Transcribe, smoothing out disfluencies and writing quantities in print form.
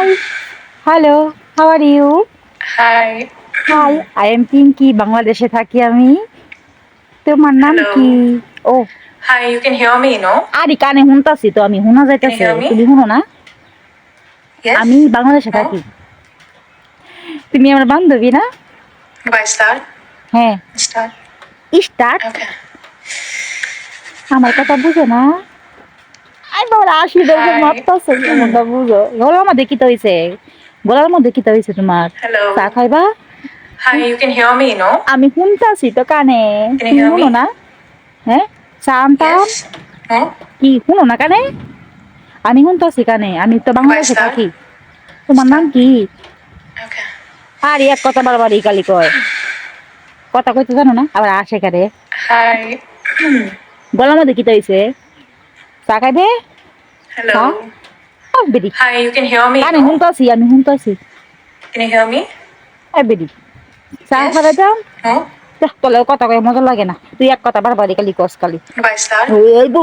Hi. Hello. How are you? Hi. Hi. I am Pinky. বাংলাদেশে থাকি আমি। তোমার নাম Hello. কি? ও Hi, you can hear me, no? আরে কানে শুনতাছি তো আমি শোনা যাইতাছে hear me? তুমি শুনো না Yes? আমি বাংলাদেশে No? থাকি তুমি আমার বান্ধবী না Do I start? হ্যাঁ Start. Start Okay. আমার কথা বুঝো না আই বাবা আসি দরকার Hi. মারতাছে মনটা বুঝো গলার মধ্যে কি হইছে গলার মধ্যে কি হইছে তোমার Hello. চা খাইবা Hi, you can hear me, no? আমি শুনতাছি তো কানে Can you তুমি hear শুনো me? না হ্যাঁ চা আনতাম Yes? No? কি শুনো না কানে আমি শুনতাছি কানে আমি তো বাংলাদেশে start? থাকি তোমার নাম কি Okay. আর এক কথা বারবার কালি কয় কথা কইতে জানো না আবার আসে কারে Hi. গলার মধ্যে কি হইছে চা খাইবে Hello. Berry Hi, you can hear me, কানে no? শুনতাছি আমি শুনতাছি Can you hear me? বেরি চা Yes? খাবে দাম No? তোলে কথা কয়ে মজা লাগে না তুই এক কথা বারবার কালি কস কালি Do I start? ওই বউ